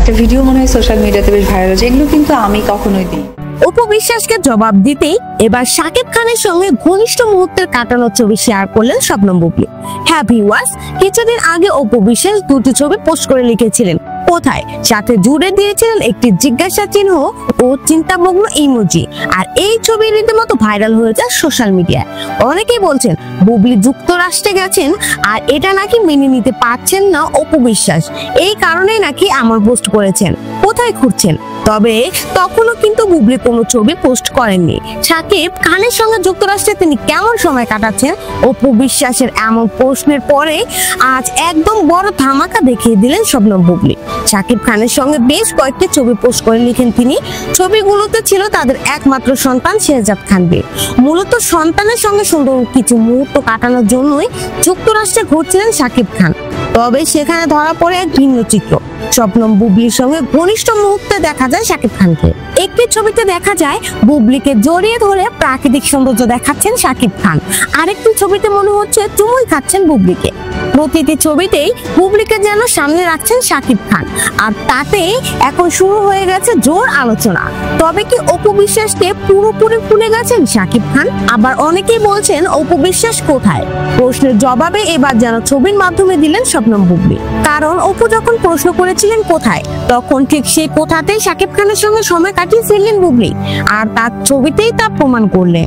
একটা ভিডিও মনে হয় সোশ্যাল মিডিয়াতে বেশ ভাইরাল হচ্ছে, এগুলো কিন্তু আমি কখনোই দিই। অপু বিশ্বাসকে জবাব দিতেই এবার শাকিব খানের সঙ্গে ঘনিষ্ঠ মুহূর্তের কাটানোর ছবি শেয়ার করলেন শবনম বুবলি। হ্যাঁ ভিউয়ার্স, কিছুদিন আগে অপু বিশ্বাস দুটি ছবি পোস্ট করে লিখেছিলেন কোথায়, সাথে জুড়ে দিয়েছিলেন একটি জিজ্ঞাসা চিহ্ন ও চিন্তামগ্ন ইমোজি। আর এই ছবি রীতিমতো ভাইরাল হয়ে যায় সোশ্যাল মিডিয়ায়। অনেকেই বলছেন বুবলি যুক্তরাষ্ট্রে গেছেন আর এটা নাকি মেনে নিতে পারছেন না অপু বিশ্বাস, এই কারণেই নাকি এমন পোস্ট করেছেন। কোথায় ঘুরছেন? তবে তখনও কিন্তু বুবলি কোনো ছবি পোস্ট করেননি। শাকিব খানের সঙ্গে যুক্তরাষ্ট্রে তিনি কেমন সময় কাটাচ্ছেন অপু বিশ্বাসের এমন প্রশ্নের পরে আজ একদম বড় ধামাকা দেখিয়ে দিলেন শবনম বুবলি। শাকিব খানের সঙ্গে বেশ কয়েকটি ছবি পোস্ট করে লিখেন তিনি। ছবিগুলোতে ছিল তাদের একমাত্র সন্তান শেহজাদ খানকে। মূলত সন্তানের সঙ্গে সুন্দর কিছু মুহূর্ত কাটানোর জন্যই যুক্তরাষ্ট্রে ঘুরছিলেন শাকিব খান। তবে সেখানে ধরা পড়ে এক ভিন্ন চিত্র। শবনম বুবলির সঙ্গে ঘনিষ্ঠ মুহূর্তে দেখা যায় শাকিব খানকে। একটি ছবিতে দেখা যায় বুবলিকে জড়িয়ে ধরে প্রাকৃতিক সৌন্দর্য দেখাচ্ছেন শাকিব খান, আরেকটি ছবিতে মনে হচ্ছে চুমুই খাচ্ছেন বুবলিকে। প্রতিটি ছবিতেই বুবলিকে যেন সামনে রাখছেন শাকিব খান, আর তাতে এখন শুরু হয়ে গেছে জোর আলোচনা। তবে কি অপু বিশ্বাসকে পুরোপুরি ভুলে গেছেন শাকিব খান? আবার অনেকেই বলছেন অপু বিশ্বাস কোথায়? প্রশ্নের জবাবে এবার যেন ছবির মাধ্যমে দিলেন শবনম বুবলি। কারণ অপু যখন প্রশ্ন করেছিলেন কোথায়, তখন ঠিক সেই কোথাতেই শাকিব খানের সঙ্গে সময় কাটিয়ে ফেললেন বুবলি, আর তার ছবিতেই তা প্রমাণ করলেন।